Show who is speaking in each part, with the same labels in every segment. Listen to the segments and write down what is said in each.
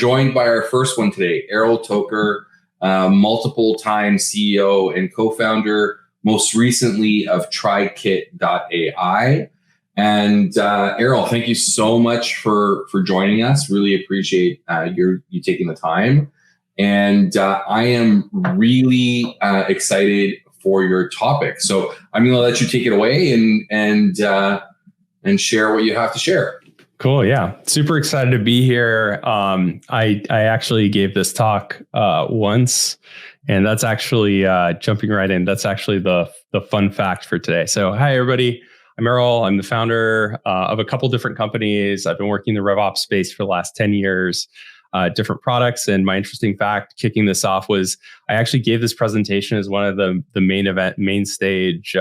Speaker 1: joined by our first one today, Erol Toker, multiple-time CEO and co-founder, most recently of TryKit.ai. And Erol, thank you so much for joining us. Really appreciate you taking the time. And I am really excited for your topic. So I'm going to let you take it away and share what you have to share.
Speaker 2: Cool. Yeah. Super excited to be here. I actually gave this talk once, and that's actually jumping right in. That's actually the fun fact for today. So hi, everybody. I'm Erol. I'm the founder of a couple different companies. I've been working in the RevOps space for the last 10 years, different products. And my interesting fact kicking this off was I actually gave this presentation as one of the main stage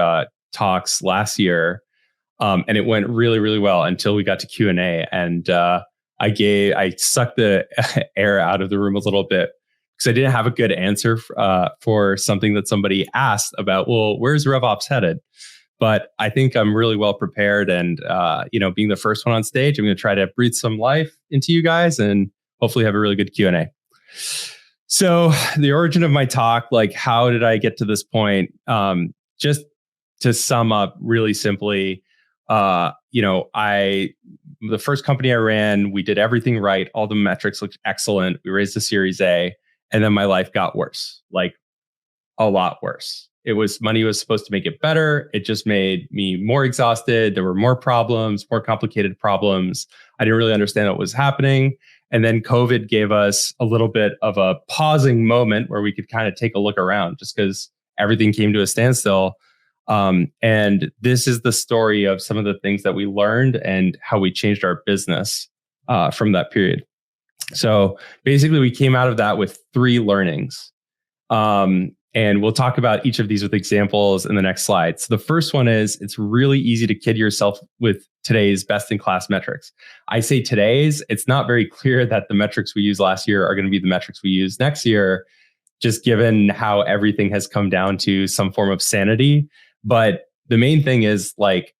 Speaker 2: talks last year. And it went really, really well until we got to Q&A. And I sucked the air out of the room a little bit because I didn't have a good answer for something that somebody asked about, well, where's RevOps headed? But I think I'm really well prepared. And, being the first one on stage, I'm going to try to breathe some life into you guys and hopefully have a really good Q&A. So the origin of my talk, like, how did I get to this point? Just to sum up really simply, the first company I ran, we did everything right. All the metrics looked excellent. We raised a Series A, and then my life got worse, like a lot worse. Money was supposed to make it better. It just made me more exhausted. There were more problems, more complicated problems. I didn't really understand what was happening. And then COVID gave us a little bit of a pausing moment where we could kind of take a look around just because everything came to a standstill. And this is the story of some of the things that we learned and how we changed our business from that period. So basically, we came out of that with 3 learnings. And we'll talk about each of these with examples in the next slide. So the first one is it's really easy to kid yourself with today's best-in-class metrics. I say today's, it's not very clear that the metrics we used last year are going to be the metrics we use next year, just given how everything has come down to some form of sanity. But the main thing is, like,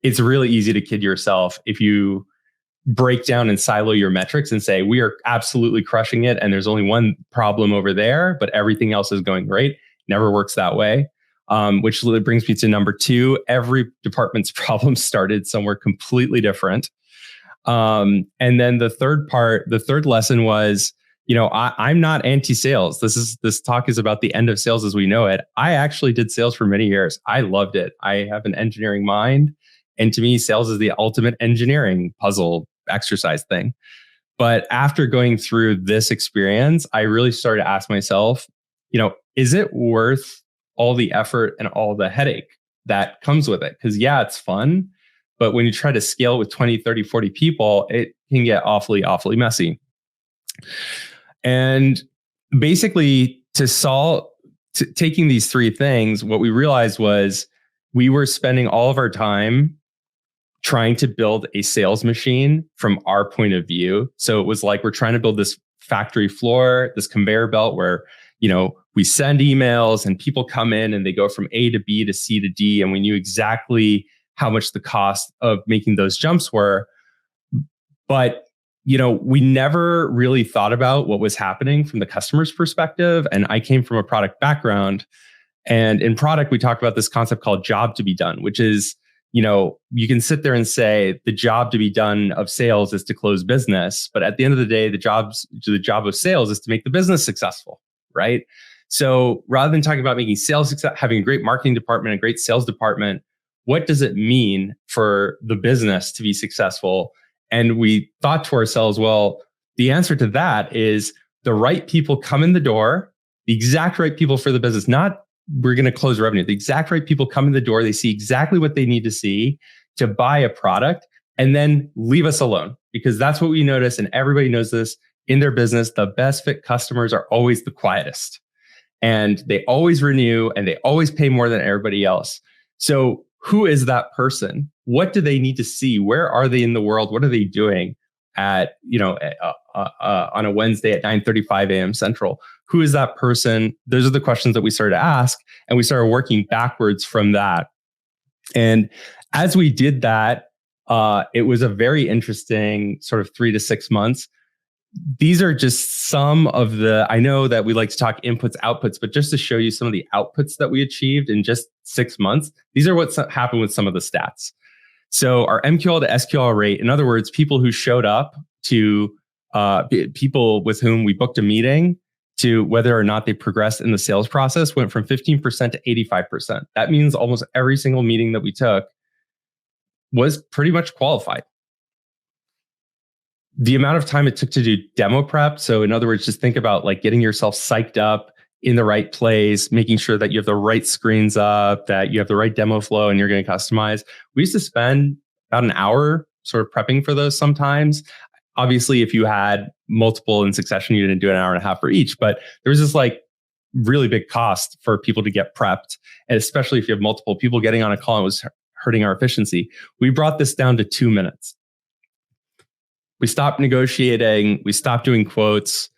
Speaker 2: it's really easy to kid yourself if you break down and silo your metrics and say, we are absolutely crushing it. And there's only one problem over there, but everything else is going great. Never works that way. Which brings me to number 2. Every department's problem started somewhere completely different. And then the third lesson was, I'm not anti-sales. This talk is about the end of sales as we know it. I actually did sales for many years. I loved it. I have an engineering mind. And to me, sales is the ultimate engineering puzzle exercise thing. But after going through this experience, I really started to ask myself, is it worth all the effort and all the headache that comes with it? Because yeah, it's fun. But when you try to scale with 20, 30, 40 people, it can get awfully, awfully messy. And basically, taking these 3 things, what we realized was we were spending all of our time trying to build a sales machine from our point of view. So it was like we're trying to build this factory floor, this conveyor belt where, we send emails and people come in and they go from A to B to C to D, and we knew exactly how much the cost of making those jumps were. But we never really thought about what was happening from the customer's perspective. And I came from a product background. And in product, we talk about this concept called job to be done, which is, you can sit there and say the job to be done of sales is to close business. But at the end of the day, the job of sales is to make the business successful, right? So rather than talking about making sales success, having a great marketing department, a great sales department, what does it mean for the business to be successful? And we thought to ourselves, well, the answer to that is the right people come in the door, the exact right people for the business, not we're going to close revenue. The exact right people come in the door. They see exactly what they need to see to buy a product and then leave us alone, because that's what we notice. And everybody knows this in their business. The best fit customers are always the quietest, and they always renew and they always pay more than everybody else. So who is that person? What do they need to see? Where are they in the world? What are they doing at, on a Wednesday at 9:35 a.m. Central? Who is that person? Those are the questions that we started to ask, and we started working backwards from that. And as we did that, it was a very interesting sort of 3 to 6 months. these are just some of the, I know that we like to talk inputs, outputs, but just to show you some of the outputs that we achieved in just 6 months, these are what's happened with some of the stats. So our MQL to SQL rate, in other words, people who showed up to people with whom we booked a meeting to whether or not they progressed in the sales process went from 15% to 85%. That means almost every single meeting that we took was pretty much qualified. The amount of time it took to do demo prep. So in other words, just think about like getting yourself psyched up in the right place, making sure that you have the right screens up, that you have the right demo flow and you're going to customize. We used to spend about an hour sort of prepping for those sometimes. Obviously, if you had multiple in succession, you didn't do an hour and a half for each, but there was this like really big cost for people to get prepped. And especially if you have multiple people getting on a call, it was hurting our efficiency. We brought this down to 2 minutes. We stopped negotiating. We stopped doing quotes.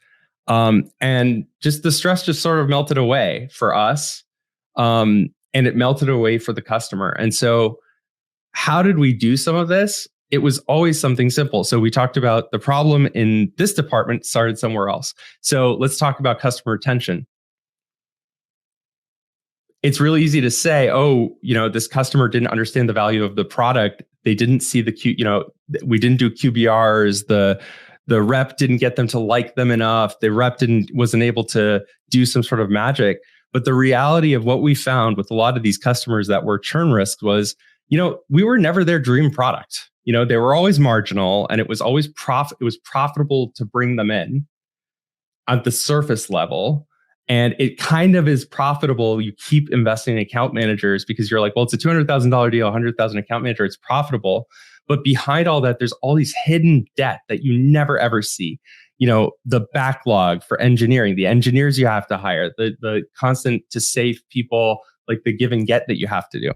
Speaker 2: And just the stress just sort of melted away for us. And it melted away for the customer. And so how did we do some of this? It was always something simple. So we talked about the problem in this department started somewhere else. So let's talk about customer retention. It's really easy to say, oh, this customer didn't understand the value of the product. They didn't see we didn't do QBRs. The rep didn't get them to like them enough. The rep wasn't able to do some sort of magic. But the reality of what we found with a lot of these customers that were churn risk was, we were never their dream product. They were always marginal, and it was always it was profitable to bring them in at the surface level. And it kind of is profitable. You keep investing in account managers because you're like, well, it's a $200,000 deal, 100,000 account manager. It's profitable. But behind all that, there's all these hidden debt that you never, ever see. The backlog for engineering, the engineers you have to hire, the constant to save people, like the give and get that you have to do.